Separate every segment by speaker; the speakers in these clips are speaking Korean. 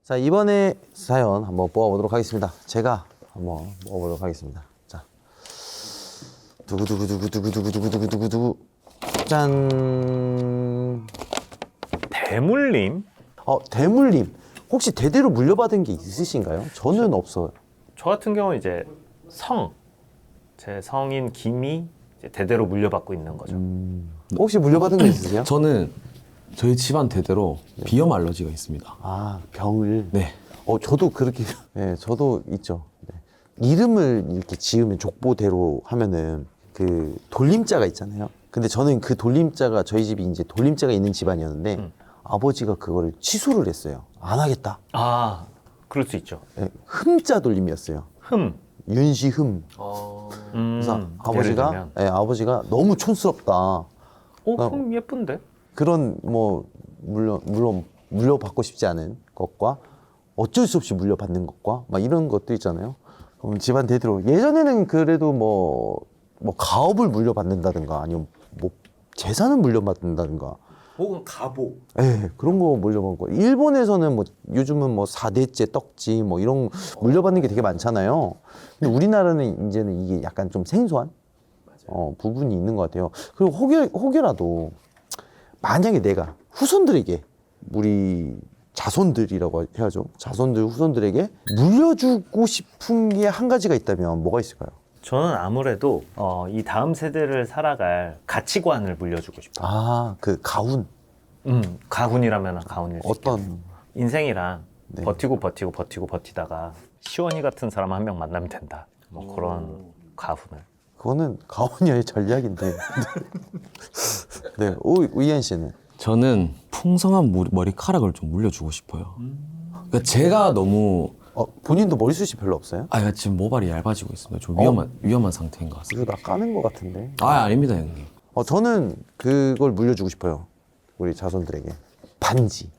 Speaker 1: 자, 이번에 사연 한번 뽑아보도록 하겠습니다. 제가 한번 뽑아보도록 하겠습니다. 자, 두구두구두구두구두구두구두구두구 짠.
Speaker 2: 대물림?
Speaker 1: 대물림. 혹시 대대로 물려받은 게 있으신가요? 저는 없어요.
Speaker 2: 저 같은 경우는 이제 제 성인 김이 이제 대대로 물려받고 있는 거죠.
Speaker 1: 혹시 물려받은 게 있으세요?
Speaker 3: 저는 저희 집안 대대로 비염 알러지가 있습니다.
Speaker 1: 아, 병을.
Speaker 3: 네.
Speaker 1: 저도 그렇게, 네, 저도 있죠. 네. 이름을 이렇게 지으면 족보대로 하면은 그 돌림자가 있잖아요. 근데 저는 그 돌림자가 저희 집이 이제 돌림자가 있는 집안이었는데 아버지가 그거를 취소를 했어요. 안 하겠다.
Speaker 2: 아, 그럴 수 있죠.
Speaker 1: 네, 흠자 돌림이었어요.
Speaker 2: 흠.
Speaker 1: 윤시흠. 그래서
Speaker 2: 예를
Speaker 1: 아버지가,
Speaker 2: 들면?
Speaker 1: 네, 아버지가 너무 촌스럽다.
Speaker 2: 흠 예쁜데?
Speaker 1: 그런 뭐 물론 물려받고 싶지 않은 것과 어쩔 수 없이 물려받는 것과 막 이런 것도 있잖아요. 그럼 집안 대대로 예전에는 그래도 뭐 가업을 물려받는다든가 아니면 뭐 재산을 물려받는다든가
Speaker 4: 혹은 가보.
Speaker 1: 예, 그런 거 물려받고 일본에서는 뭐 요즘은 뭐 4대째 떡지 뭐 이런 물려받는 게 되게 많잖아요. 근데 우리나라는 이제는 이게 약간 좀 생소한 부분이 있는 것 같아요. 그리고 혹여라도 만약에 내가 후손들에게 우리 자손들이라고 해야죠. 자손들 후손들에게 물려주고 싶은 게 한 가지가 있다면 뭐가 있을까요?
Speaker 2: 저는 아무래도 이 다음 세대를 살아갈 가치관을 물려주고 싶어요.
Speaker 1: 아, 그 가훈.
Speaker 2: 가훈이라면 가훈일 수 있겠네요.
Speaker 1: 어떤
Speaker 2: 인생이랑
Speaker 1: 네.
Speaker 2: 버티다가 시원이 같은 사람 한 명 만나면 된다. 뭐 그런 가훈을.
Speaker 1: 그거는 가훈이의 전략인데. 네, 우이한 씨는
Speaker 3: 저는 풍성한 머리카락을 좀 물려주고 싶어요. 그러니까 제가 너무
Speaker 1: 본인도 머리숱이 별로 없어요?
Speaker 3: 지금 모발이 얇아지고 있습니다. 좀 위험한 상태인 것 같습니다.
Speaker 1: 이거 나 까는 것 같은데.
Speaker 3: 아닙니다, 형님.
Speaker 1: 저는 그걸 물려주고 싶어요. 우리 자손들에게 반지.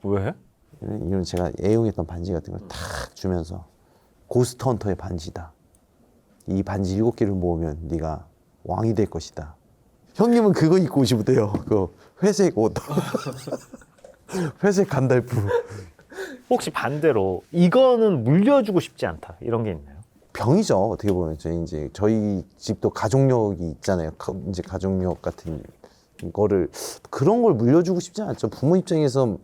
Speaker 2: 왜?
Speaker 1: 이런 제가 애용했던 반지 같은 걸 탁 주면서 고스트 헌터의 반지다. 이 반지 7개를 모으면 네가 왕이 될 것이다. 형님은 그거 입고 오시면 돼요. 그 회색 옷. 회색 간달프.
Speaker 2: 혹시 반대로 이거는 물려주고 싶지 않다 이런 게 있나요?
Speaker 1: 병이죠. 어떻게 보면 저희 집도 가족력이 있잖아요. 이제 가족력 같은 거를 그런 걸 물려주고 싶지 않죠. 부모 입장에서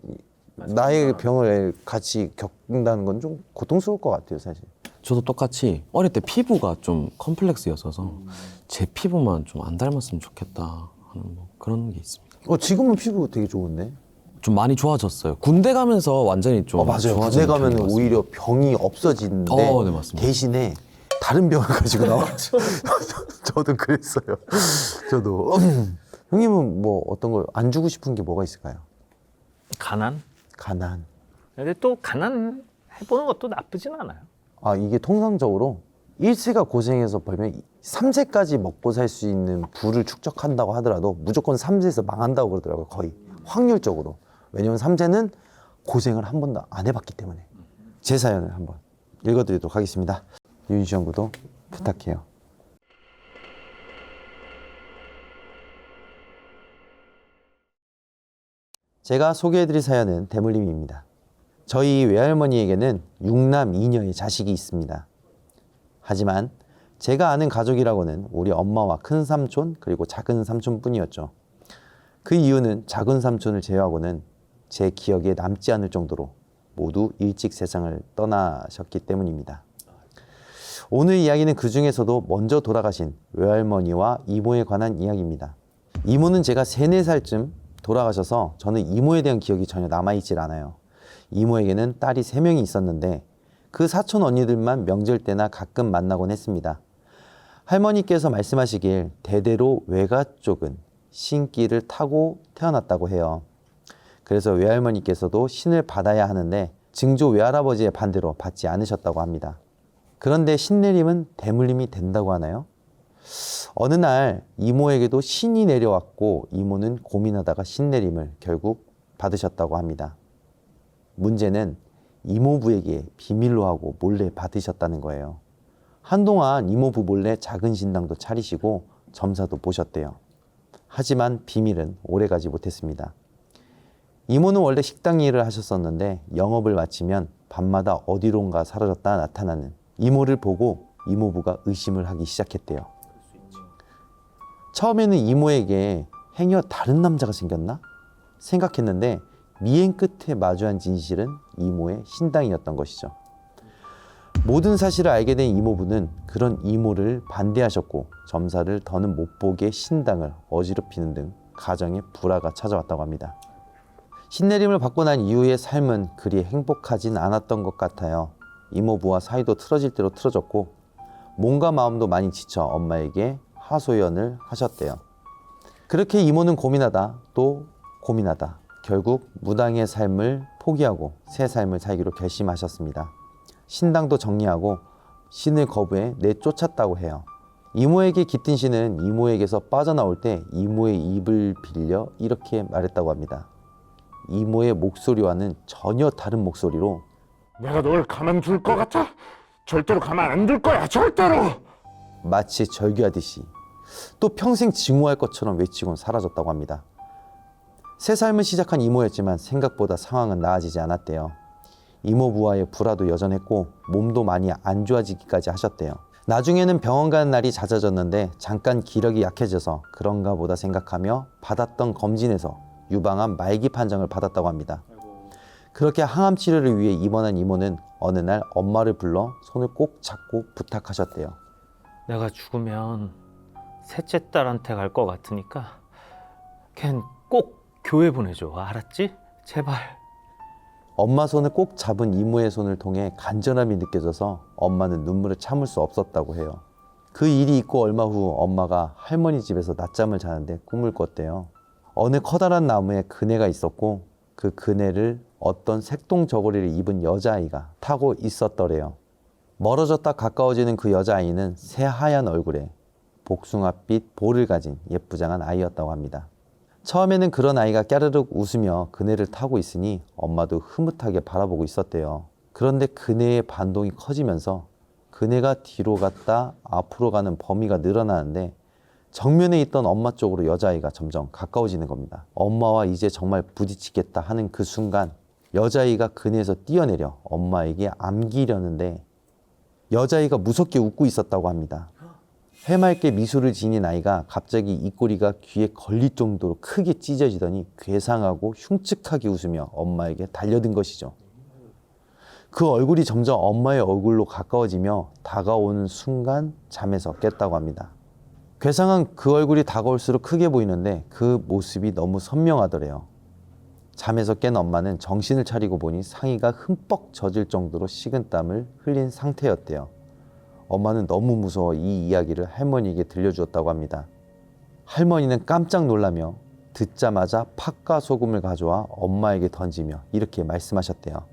Speaker 1: 나의 병을 같이 겪는다는 건 좀 고통스러울 것 같아요, 사실.
Speaker 3: 저도 똑같이 어릴 때 피부가 좀 컴플렉스였어서 제 피부만 좀 안 닮았으면 좋겠다 하는 뭐 그런 게 있습니다.
Speaker 1: 지금은 피부 되게 좋은데.
Speaker 3: 좀 많이 좋아졌어요. 군대 가면서 완전히 좀
Speaker 1: 맞아요.
Speaker 3: 좋아지는
Speaker 1: 군대 가면
Speaker 3: 편인 것 같습니다.
Speaker 1: 오히려 병이 없어지는데
Speaker 3: 네, 맞습니다.
Speaker 1: 대신에 다른 병을 가지고 나왔죠. 저도 그랬어요. 저도. 형님은 뭐 어떤 걸 안 주고 싶은 게 뭐가 있을까요?
Speaker 2: 가난?
Speaker 1: 가난.
Speaker 2: 근데 또 가난 해보는 것도 나쁘진 않아요.
Speaker 1: 이게 통상적으로 1세가 고생해서 벌면 3세까지 먹고 살 수 있는 부를 축적한다고 하더라도 무조건 3세에서 망한다고 그러더라고요. 거의 확률적으로. 왜냐면 3세는 고생을 한 번도 안 해봤기 때문에. 제 사연을 한번 읽어드리도록 하겠습니다. 윤시 형 구독 부탁해요. 제가 소개해드릴 사연은 대물림입니다. 저희 외할머니에게는 6남 2녀의 자식이 있습니다. 하지만 제가 아는 가족이라고는 우리 엄마와 큰 삼촌 그리고 작은 삼촌뿐이었죠. 그 이유는 작은 삼촌을 제외하고는 제 기억에 남지 않을 정도로 모두 일찍 세상을 떠나셨기 때문입니다. 오늘 이야기는 그 중에서도 먼저 돌아가신 외할머니와 이모에 관한 이야기입니다. 이모는 제가 3, 4살쯤 돌아가셔서 저는 이모에 대한 기억이 전혀 남아있질 않아요. 이모에게는 딸이 3명이 있었는데 그 사촌 언니들만 명절 때나 가끔 만나곤 했습니다. 할머니께서 말씀하시길 대대로 외가 쪽은 신기를 타고 태어났다고 해요. 그래서 외할머니께서도 신을 받아야 하는데 증조 외할아버지의 반대로 받지 않으셨다고 합니다. 그런데 신내림은 대물림이 된다고 하나요? 어느 날 이모에게도 신이 내려왔고 이모는 고민하다가 신내림을 결국 받으셨다고 합니다. 문제는 이모부에게 비밀로 하고 몰래 받으셨다는 거예요. 한동안 이모부 몰래 작은 신당도 차리시고 점사도 보셨대요. 하지만 비밀은 오래가지 못했습니다. 이모는 원래 식당 일을 하셨었는데 영업을 마치면 밤마다 어디론가 사라졌다 나타나는 이모를 보고 이모부가 의심을 하기 시작했대요. 처음에는 이모에게 행여 다른 남자가 생겼나 생각했는데 미행 끝에 마주한 진실은 이모의 신당이었던 것이죠. 모든 사실을 알게 된 이모부는 그런 이모를 반대하셨고 점사를 더는 못 보게 신당을 어지럽히는 등 가정에 불화가 찾아왔다고 합니다. 신내림을 받고 난 이후의 삶은 그리 행복하진 않았던 것 같아요. 이모부와 사이도 틀어질 대로 틀어졌고 몸과 마음도 많이 지쳐 엄마에게 하소연을 하셨대요. 그렇게 이모는 고민하다 또 고민하다 결국 무당의 삶을 포기하고 새 삶을 살기로 결심하셨습니다. 신당도 정리하고 신을 거부해 내쫓았다고 해요. 이모에게 깃든 신은 이모에게서 빠져나올 때 이모의 입을 빌려 이렇게 말했다고 합니다. 이모의 목소리와는 전혀 다른 목소리로
Speaker 4: 내가 널 가만둘 것 같아? 절대로 가만 안 둘 거야, 절대로!
Speaker 1: 마치 절규하듯이 또 평생 증오할 것처럼 외치곤 사라졌다고 합니다. 새 삶을 시작한 이모였지만 생각보다 상황은 나아지지 않았대요. 이모부와의 불화도 여전했고 몸도 많이 안 좋아지기까지 하셨대요. 나중에는 병원 가는 날이 잦아졌는데 잠깐 기력이 약해져서 그런가 보다 생각하며 받았던 검진에서 유방암 말기 판정을 받았다고 합니다. 그렇게 항암 치료를 위해 입원한 이모는 어느 날 엄마를 불러 손을 꼭 잡고 부탁하셨대요.
Speaker 2: 내가 죽으면 셋째 딸한테 갈 것 같으니까 걘 꼭 교회 보내줘. 알았지? 제발.
Speaker 1: 엄마 손을 꼭 잡은 이모의 손을 통해 간절함이 느껴져서 엄마는 눈물을 참을 수 없었다고 해요. 그 일이 있고 얼마 후 엄마가 할머니 집에서 낮잠을 자는데 꿈을 꿨대요. 어느 커다란 나무에 그네가 있었고 그 그네를 어떤 색동 저고리를 입은 여자아이가 타고 있었더래요. 멀어졌다 가까워지는 그 여자아이는 새하얀 얼굴에 복숭아빛 볼을 가진 예쁘장한 아이였다고 합니다. 처음에는 그런 아이가 까르륵 웃으며 그네를 타고 있으니 엄마도 흐뭇하게 바라보고 있었대요. 그런데 그네의 반동이 커지면서 그네가 뒤로 갔다 앞으로 가는 범위가 늘어나는데 정면에 있던 엄마 쪽으로 여자아이가 점점 가까워지는 겁니다. 엄마와 이제 정말 부딪히겠다 하는 그 순간 여자아이가 그네에서 뛰어내려 엄마에게 안기려는데 여자아이가 무섭게 웃고 있었다고 합니다. 해맑게 미소를 지닌 아이가 갑자기 입꼬리가 귀에 걸릴 정도로 크게 찢어지더니 괴상하고 흉측하게 웃으며 엄마에게 달려든 것이죠. 그 얼굴이 점점 엄마의 얼굴로 가까워지며 다가오는 순간 잠에서 깼다고 합니다. 괴상한 그 얼굴이 다가올수록 크게 보이는데 그 모습이 너무 선명하더래요. 잠에서 깬 엄마는 정신을 차리고 보니 상의가 흠뻑 젖을 정도로 식은땀을 흘린 상태였대요. 엄마는 너무 무서워 이 이야기를 할머니에게 들려주었다고 합니다. 할머니는 깜짝 놀라며 듣자마자 팥과 소금을 가져와 엄마에게 던지며 이렇게 말씀하셨대요.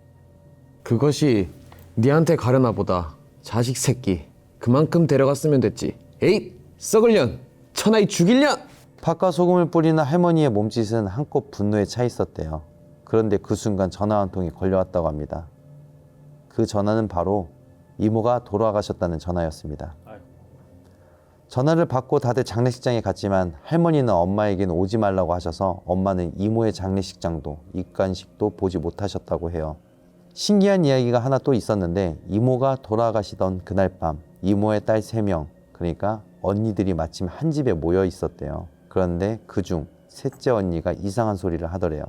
Speaker 3: 그것이 니한테 가려나 보다. 자식 새끼. 그만큼 데려갔으면 됐지. 에잇! 썩을 년! 천하이 죽일 년!
Speaker 1: 팥과 소금을 뿌리는 할머니의 몸짓은 한껏 분노에 차 있었대요. 그런데 그 순간 전화 한 통이 걸려왔다고 합니다. 그 전화는 바로 이모가 돌아가셨다는 전화였습니다. 전화를 받고 다들 장례식장에 갔지만 할머니는 엄마에게는 오지 말라고 하셔서 엄마는 이모의 장례식장도 입관식도 보지 못하셨다고 해요. 신기한 이야기가 하나 또 있었는데 이모가 돌아가시던 그날 밤 이모의 딸 3명 그러니까 언니들이 마침 한 집에 모여 있었대요. 그런데 그중 셋째 언니가 이상한 소리를 하더래요.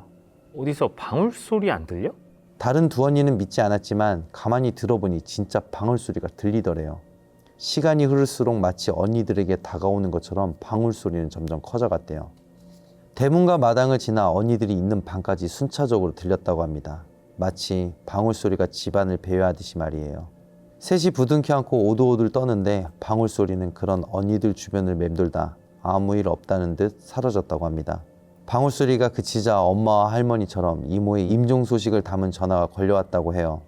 Speaker 2: 어디서 방울 소리 안 들려?
Speaker 1: 다른 두 언니는 믿지 않았지만 가만히 들어보니 진짜 방울 소리가 들리더래요. 시간이 흐를수록 마치 언니들에게 다가오는 것처럼 방울 소리는 점점 커져갔대요. 대문과 마당을 지나 언니들이 있는 방까지 순차적으로 들렸다고 합니다. 마치 방울 소리가 집안을 배회하듯이 말이에요. 셋이 부둥켜 안고 오돌오돌 떠는데 방울 소리는 그런 언니들 주변을 맴돌다 아무 일 없다는 듯 사라졌다고 합니다. 방울 소리가 그치자 엄마와 할머니처럼 이모의 임종 소식을 담은 전화가 걸려왔다고 해요.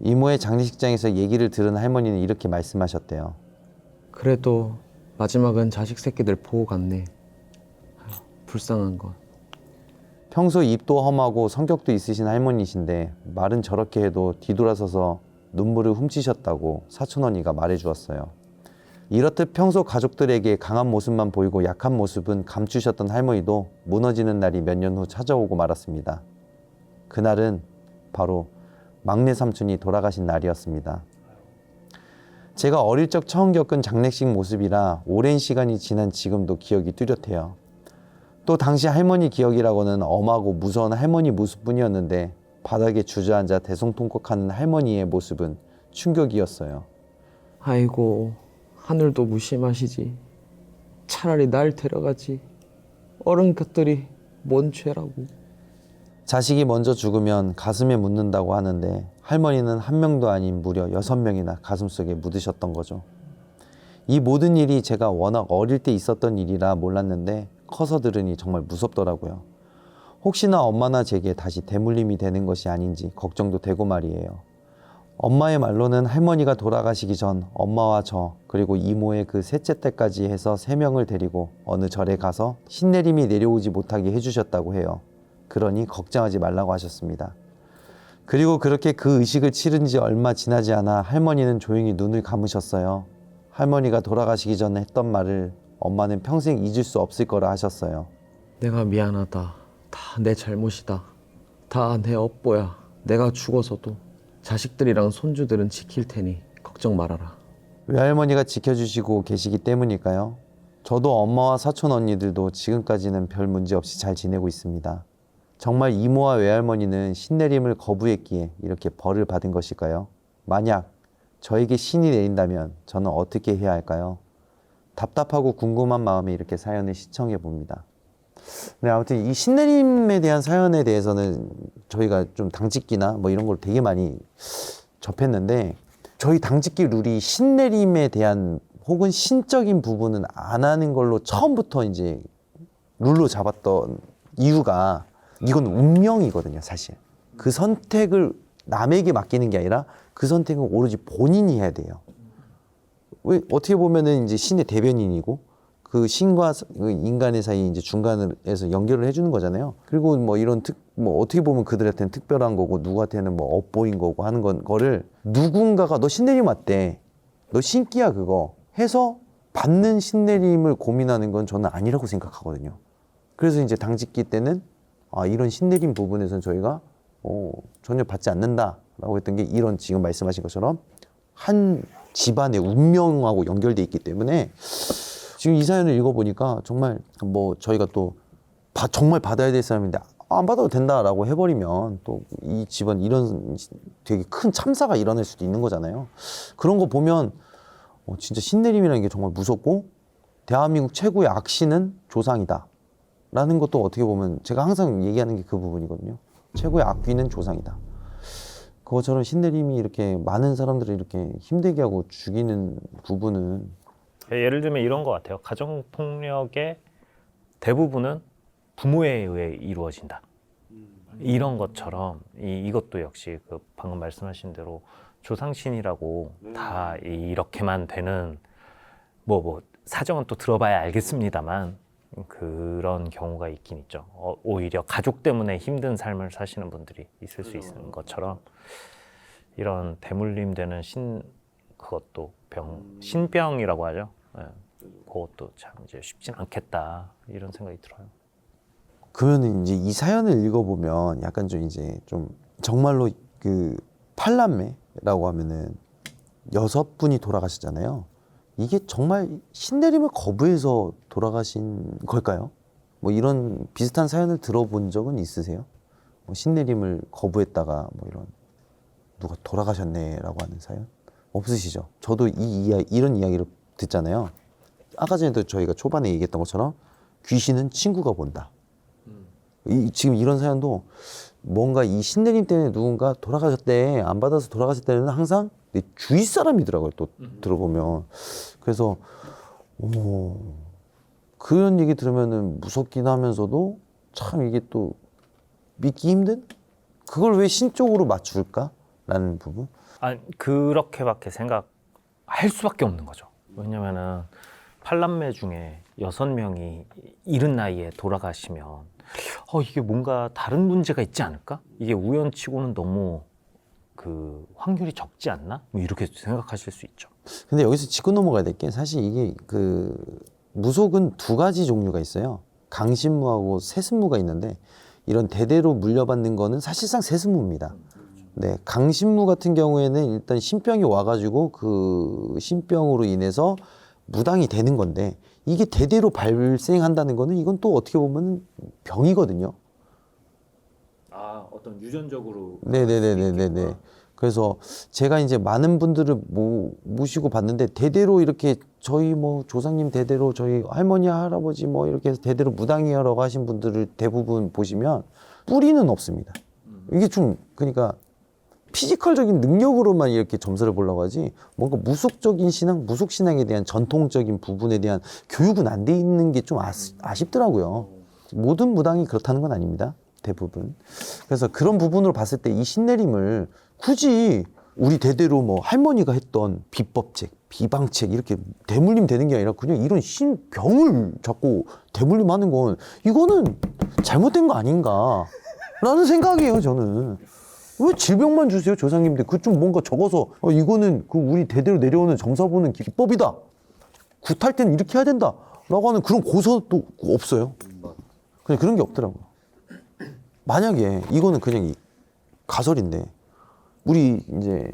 Speaker 1: 이모의 장례식장에서 얘기를 들은 할머니는 이렇게 말씀하셨대요. 평소 입도 험하고 성격도 있으신 할머니신데 말은 저렇게 해도 뒤돌아서서 눈물을 훔치셨다고 사촌언니가 말해주었어요. 이렇듯 평소 가족들에게 강한 모습만 보이고 약한 모습은 감추셨던 할머니도 무너지는 날이 몇 년 후 찾아오고 말았습니다. 그날은 바로 막내 삼촌이 돌아가신 날이었습니다. 제가 어릴 적 처음 겪은 장례식 모습이라 오랜 시간이 지난 지금도 기억이 뚜렷해요. 또 당시 할머니 기억이라고는 엄하고 무서운 할머니 모습뿐이었는데 바닥에 주저앉아 대성통곡하는 할머니의 모습은 충격이었어요.
Speaker 3: 아이고, 하늘도 무심하시지. 차라리 날 데려가지. 어른 것들이 뭔 죄라고.
Speaker 1: 자식이 먼저 죽으면 가슴에 묻는다고 하는데 할머니는 한 명도 아닌 무려 6명이나 가슴속에 묻으셨던 거죠. 이 모든 일이 제가 워낙 어릴 때 있었던 일이라 몰랐는데 커서 들으니 정말 무섭더라고요. 혹시나 엄마나 제게 다시 대물림이 되는 것이 아닌지 걱정도 되고 말이에요. 엄마의 말로는 할머니가 돌아가시기 전 엄마와 저 그리고 이모의 그 셋째 딸까지 해서 3명을 데리고 어느 절에 가서 신내림이 내려오지 못하게 해주셨다고 해요. 그러니 걱정하지 말라고 하셨습니다. 그리고 그렇게 그 의식을 치른 지 얼마 지나지 않아 할머니는 조용히 눈을 감으셨어요. 할머니가 돌아가시기 전에 했던 말을 엄마는 평생 잊을 수 없을 거라 하셨어요.
Speaker 3: 내가 미안하다. 다 내 잘못이다. 다 내 업보야. 내가 죽어서도 자식들이랑 손주들은 지킬 테니 걱정 말아라.
Speaker 1: 외할머니가 지켜주시고 계시기 때문일까요? 저도 엄마와 사촌 언니들도 지금까지는 별 문제 없이 잘 지내고 있습니다. 정말 이모와 외할머니는 신내림을 거부했기에 이렇게 벌을 받은 것일까요? 만약 저에게 신이 내린다면 저는 어떻게 해야 할까요? 답답하고 궁금한 마음에 이렇게 사연을 시청해 봅니다. 네, 아무튼 이 신내림에 대한 사연에 대해서는 저희가 좀 당직기나 뭐 이런 걸 되게 많이 접했는데 저희 당직기 룰이 신내림에 대한 혹은 신적인 부분은 안 하는 걸로 처음부터 이제 룰로 잡았던 이유가 이건 운명이거든요, 사실. 그 선택을 남에게 맡기는 게 아니라 그 선택은 오로지 본인이 해야 돼요. 왜 어떻게 보면은 이제 신의 대변인이고 그 신과 그 인간의 사이 이제 중간에서 연결을 해주는 거잖아요. 그리고 뭐 이런 뭐 어떻게 보면 그들한테는 특별한 거고 누구한테는 뭐 업보인 거고 하는 거를 누군가가 너 신내림 왔대, 너 신기야 그거 해서 받는 신내림을 고민하는 건 저는 아니라고 생각하거든요. 그래서 이제 당직기 때는 이런 신내림 부분에서는 저희가 전혀 받지 않는다라고 했던 게 이런 지금 말씀하신 것처럼 한 집안의 운명하고 연결돼 있기 때문에 지금 이 사연을 읽어보니까 정말 뭐 저희가 또 정말 받아야 될 사람인데 안 받아도 된다라고 해버리면 또 이 집안 이런 되게 큰 참사가 일어날 수도 있는 거잖아요. 그런 거 보면 진짜 신내림이라는 게 정말 무섭고 대한민국 최고의 악신은 조상이다 라는 것도 어떻게 보면 제가 항상 얘기하는 게 그 부분이거든요. 최고의 악귀는 조상이다. 그것처럼 신내림이 이렇게 많은 사람들을 이렇게 힘들게 하고 죽이는 부분은
Speaker 2: 예를 들면 이런 것 같아요. 가정폭력의 대부분은 부모에 의해 이루어진다. 이런 것처럼 이것도 역시 그 방금 말씀하신 대로 조상신이라고 다 이렇게만 되는 뭐 사정은 또 들어봐야 알겠습니다만 그런 경우가 있긴 있죠. 오히려 가족 때문에 힘든 삶을 사시는 분들이 있을 수 있는 것처럼 이런 대물림 되는 그것도 신병이라고 하죠. 네. 그것도 참 이제 쉽진 않겠다 이런 생각이 들어요.
Speaker 1: 그러면 이제 이 사연을 읽어보면 약간 좀 이제 좀 정말로 그 팔남매라고 하면은 6분이 돌아가셨잖아요. 이게 정말 신내림을 거부해서 돌아가신 걸까요? 뭐 이런 비슷한 사연을 들어본 적은 있으세요? 뭐 신내림을 거부했다가 뭐 이런 누가 돌아가셨네라고 하는 사연 없으시죠? 저도 이런 이야기를 듣잖아요. 아까 전에도 저희가 초반에 얘기했던 것처럼 귀신은 친구가 본다. 지금 이런 사연도 뭔가 이 신내림 때문에 누군가 돌아가셨대, 안 받아서 돌아가셨대는 항상 내 주위 사람이더라고요. 또 들어보면. 그래서 그런 얘기 들으면은 무섭긴 하면서도 참 이게 또 믿기 힘든? 그걸 왜 신적으로 맞출까라는 부분?
Speaker 2: 그렇게밖에 생각할 수밖에 없는 거죠. 왜냐면은 팔남매 중에 6명이 이른 나이에 돌아가시면 이게 뭔가 다른 문제가 있지 않을까? 이게 우연치고는 너무 그 확률이 적지 않나? 뭐 이렇게 생각하실 수 있죠.
Speaker 1: 근데 여기서 짚고 넘어가야 될 게 사실 이게 그 무속은 두 가지 종류가 있어요. 강신무하고 세습무가 있는데 이런 대대로 물려받는 거는 사실상 세습무입니다. 네, 강신무 같은 경우에는 일단 신병이 와가지고 그 신병으로 인해서 무당이 되는 건데 이게 대대로 발생한다는 거는 이건 또 어떻게 보면 병이거든요.
Speaker 2: 아, 어떤 유전적으로.
Speaker 1: 네네네네네. 그래서 제가 이제 많은 분들을 모시고 봤는데 대대로 이렇게 저희 뭐 조상님 대대로 저희 할머니 할아버지 뭐 이렇게 해서 대대로 무당이라고 하신 분들을 대부분 보시면 뿌리는 없습니다. 이게 좀 그러니까 피지컬적인 능력으로만 이렇게 점수를 보려고 하지 뭔가 무속적인 신앙, 무속 신앙에 대한 전통적인 부분에 대한 교육은 안 돼 있는 게 좀 아쉽더라고요. 모든 무당이 그렇다는 건 아닙니다. 대부분. 그래서 그런 부분으로 봤을 때 이 신내림을 굳이 우리 대대로 뭐 할머니가 했던 비법책, 비방책 이렇게 대물림 되는 게 아니라 그냥 이런 신병을 자꾸 대물림하는 건 이거는 잘못된 거 아닌가 라는 생각이에요. 저는. 왜 질병만 주세요, 조상님들? 그 좀 뭔가 적어서 이거는 그 우리 대대로 내려오는 점사보는 기법이다. 굿할 때는 이렇게 해야 된다. 라고 하는 그런 고서도 없어요. 그냥 그런 게 없더라고요. 만약에 이거는 그냥 가설인데 우리 이제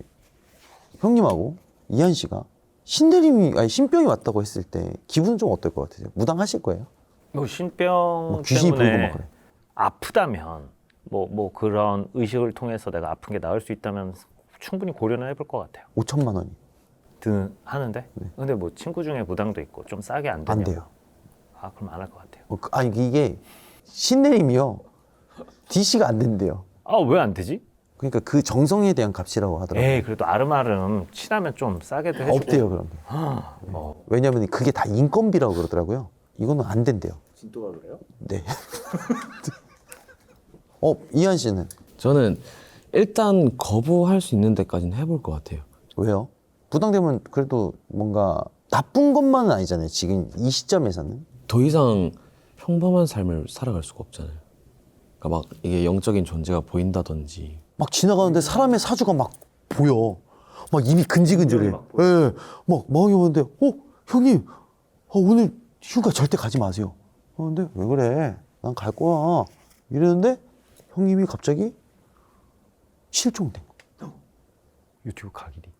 Speaker 1: 형님하고 이한 씨가 신병이 왔다고 했을 때 기분은 좀 어떨 것 같으세요? 무당하실 거예요?
Speaker 2: 뭐 신병
Speaker 1: 막 귀신이 보이고
Speaker 2: 때문에
Speaker 1: 막 그래.
Speaker 2: 아프다면 뭐 그런 의식을 통해서 내가 아픈 게 나을 수 있다면 충분히 고려는 해볼 것 같아요.
Speaker 1: 5천만 원이
Speaker 2: 하는데 근데 뭐 친구 중에 무당도 있고 좀 싸게 안 되냐고.
Speaker 1: 안 돼요.
Speaker 2: 아, 그럼 안 할 것 같아요.
Speaker 1: 아니 이게 신내림이요. DC가 안 된대요.
Speaker 2: 아, 왜 안 되지?
Speaker 1: 그러니까 그 정성에 대한 값이라고 하더라고요.
Speaker 2: 에이, 그래도 아름아름 친하면 좀 싸게도 해주고.
Speaker 1: 없대요, 그런 게. 왜냐면 그게 다 인건비라고 그러더라고요. 이거는 안 된대요.
Speaker 2: 진또가 그래요?
Speaker 1: 네. 이한 씨는
Speaker 3: 저는 일단 거부할 수 있는 데까지는 해볼 것 같아요.
Speaker 1: 왜요? 부당되면 그래도 뭔가 나쁜 것만은 아니잖아요. 지금 이 시점에서는.
Speaker 3: 더 이상 평범한 삶을 살아갈 수가 없잖아요. 그러니까 막 이게 영적인 존재가 보인다든지
Speaker 1: 막 지나가는데 사람의 사주가 막 보여. 막 입이 근질근질해. 예. 막 마음이 오는데, 형님, 오늘 휴가 절대 가지 마세요. 근데 왜 그래? 난 갈 거야. 이랬는데 형님이 갑자기 실종된 거.
Speaker 2: 유튜브 가길이.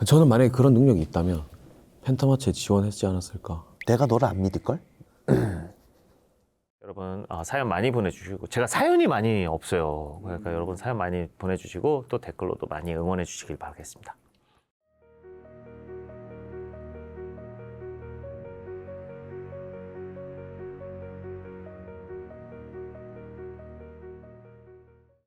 Speaker 3: 저는 만약에 그런 능력이 있다면 펜타마치에 지원했지 않았을까.
Speaker 1: 내가 너를 안 믿을걸?
Speaker 2: 여러분 사연 많이 보내주시고 제가 사연이 많이 없어요. 그러니까 여러분 사연 많이 보내주시고 또 댓글로도 많이 응원해 주시길 바라겠습니다.